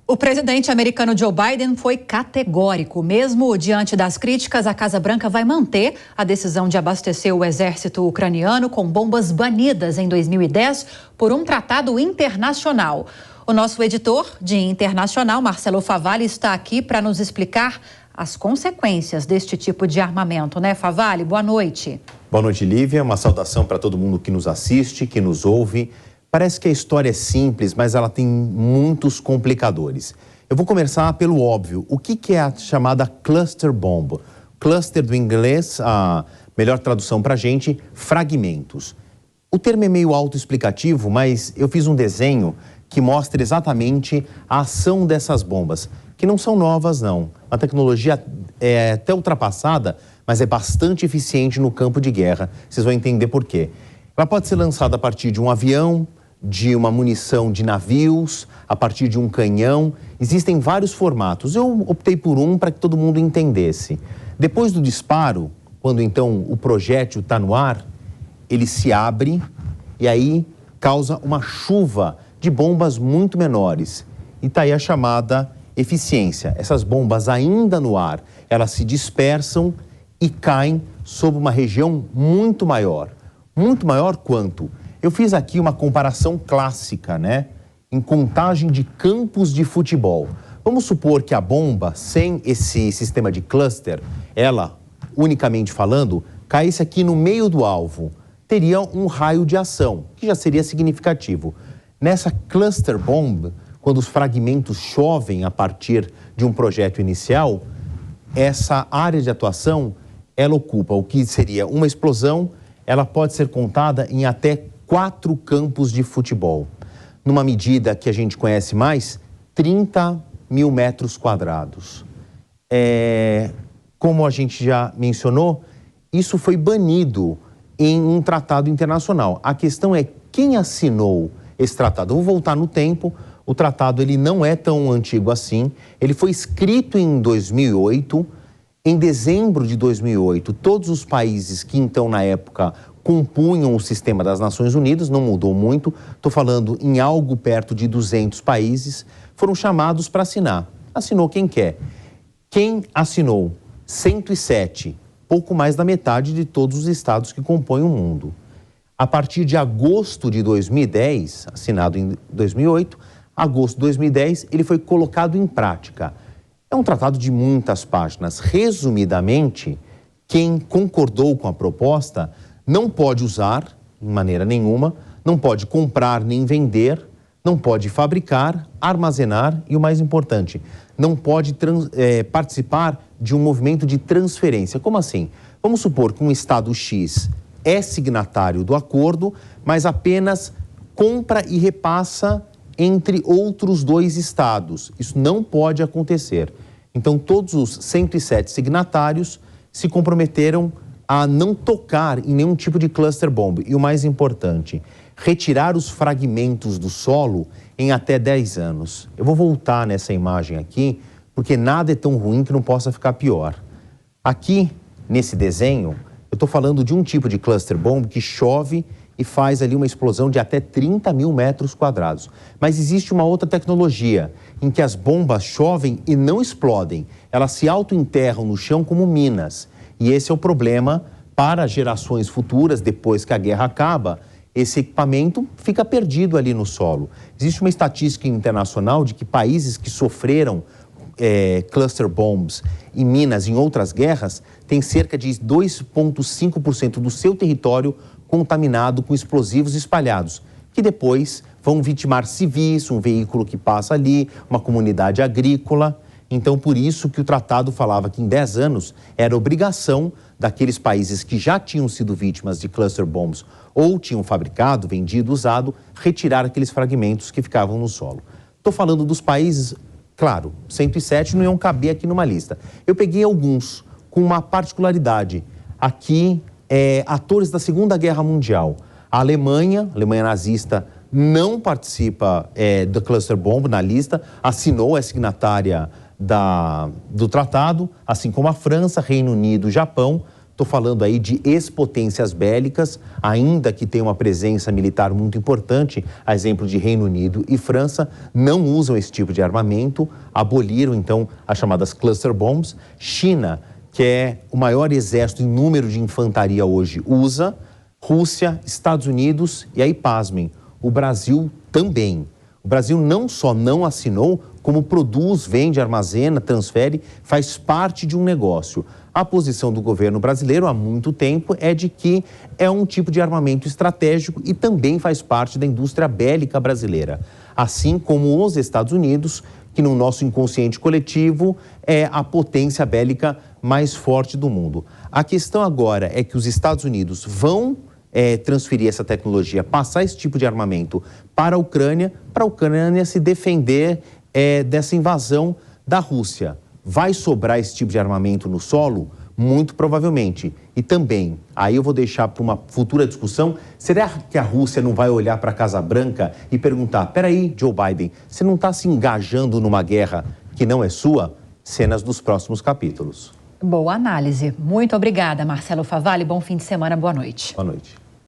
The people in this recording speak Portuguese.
O presidente americano Joe Biden foi categórico. Mesmo diante das críticas, a Casa Branca vai manter a decisão de abastecer o exército ucraniano com bombas banidas em 2010 por um tratado internacional. O nosso editor de internacional, Marcelo Favalli, está aqui para nos explicar as consequências deste tipo de armamento, né, Favalli? Boa noite. Boa noite, Lívia. Uma saudação para todo mundo que nos assiste, que nos ouve. Parece que a história é simples, mas ela tem muitos complicadores. Eu vou começar pelo óbvio. O que é a chamada cluster bomb? Cluster do inglês, a melhor tradução para a gente, fragmentos. O termo é meio autoexplicativo, mas eu fiz um desenho que mostra exatamente a ação dessas bombas, que não são novas, não. A tecnologia é até ultrapassada, mas é bastante eficiente no campo de guerra. Vocês vão entender por quê. Ela pode ser lançada a partir de um avião, de uma munição de navios, a partir de um canhão. Existem vários formatos. Eu optei por um para que todo mundo entendesse. Depois do disparo, quando então o projétil está no ar, ele se abre e aí causa uma chuva de bombas muito menores. E está aí a chamada eficiência. Essas bombas ainda no ar, elas se dispersam e caem sobre uma região muito maior. Muito maior quanto? Eu fiz aqui uma comparação clássica, né? Em contagem de campos de futebol. Vamos supor que a bomba, sem esse sistema de cluster, ela, unicamente falando, caísse aqui no meio do alvo. Teria um raio de ação, que já seria significativo. Nessa cluster bomb, quando os fragmentos chovem a partir de um projétil inicial, essa área de atuação, ela ocupa o que seria uma explosão. Ela pode ser contada em até 4 campos de futebol. Numa medida que a gente conhece mais, 30 mil metros quadrados. Como a gente já mencionou, isso foi banido em um tratado internacional. A questão é quem assinou esse tratado. Eu vou voltar no tempo. O tratado ele não é tão antigo assim. Ele foi escrito em 2008. Em dezembro de 2008, todos os países que então na época compunham o sistema das Nações Unidas, não mudou muito, estou falando em algo perto de 200 países, foram chamados para assinar. Assinou quem quer. Quem assinou? 107, pouco mais da metade de todos os estados que compõem o mundo. A partir de agosto de 2010, assinado em 2008, agosto de 2010, ele foi colocado em prática. É um tratado de muitas páginas. Resumidamente, quem concordou com a proposta não pode usar, de maneira nenhuma, não pode comprar nem vender, não pode fabricar, armazenar e, o mais importante, não pode participar de um movimento de transferência. Como assim? Vamos supor que um Estado X é signatário do acordo, mas apenas compra e repassa entre outros 2 estados. Isso não pode acontecer. Então, todos os 107 signatários se comprometeram a não tocar em nenhum tipo de cluster bomb. E o mais importante, retirar os fragmentos do solo em até 10 anos. Eu vou voltar nessa imagem aqui, porque nada é tão ruim que não possa ficar pior. Aqui, nesse desenho, eu estou falando de um tipo de cluster bomb que chove e faz ali uma explosão de até 30 mil metros quadrados. Mas existe uma outra tecnologia em que as bombas chovem e não explodem. Elas se autoenterram no chão como minas. E esse é o problema para gerações futuras, depois que a guerra acaba, esse equipamento fica perdido ali no solo. Existe uma estatística internacional de que países que sofreram cluster bombs em minas em outras guerras têm cerca de 2,5% do seu território contaminado com explosivos espalhados, que depois vão vitimar civis, um veículo que passa ali, uma comunidade agrícola. Então, por isso que o tratado falava que em 10 anos era obrigação daqueles países que já tinham sido vítimas de cluster bombs ou tinham fabricado, vendido, usado, retirar aqueles fragmentos que ficavam no solo. Estou falando dos países, claro, 107 não iam caber aqui numa lista. Eu peguei alguns com uma particularidade. Aqui, atores da Segunda Guerra Mundial. A Alemanha nazista, não participa do cluster bomb na lista, assinou, é signatária do tratado, assim como a França, Reino Unido, Japão, Estou falando aí de ex-potências bélicas, ainda que tenha uma presença militar muito importante, a exemplo de Reino Unido e França, não usam esse tipo de armamento, aboliram então as chamadas cluster bombs. China, que é o maior exército em número de infantaria hoje, usa. Rússia, Estados Unidos e aí, pasmem, o Brasil também. O Brasil não só não assinou, como produz, vende, armazena, transfere, faz parte de um negócio. A posição do governo brasileiro há muito tempo é de que é um tipo de armamento estratégico e também faz parte da indústria bélica brasileira. Assim como os Estados Unidos, que no nosso inconsciente coletivo é a potência bélica mais forte do mundo. A questão agora é que os Estados Unidos vão transferir essa tecnologia, passar esse tipo de armamento para a Ucrânia se defender dessa invasão da Rússia. Vai sobrar esse tipo de armamento no solo? Muito provavelmente. E também, aí eu vou deixar para uma futura discussão, será que a Rússia não vai olhar para a Casa Branca e perguntar, peraí, Joe Biden, você não está se engajando numa guerra que não é sua? Cenas dos próximos capítulos. Boa análise. Muito obrigada, Marcelo Favalli. Bom fim de semana, boa noite. Boa noite.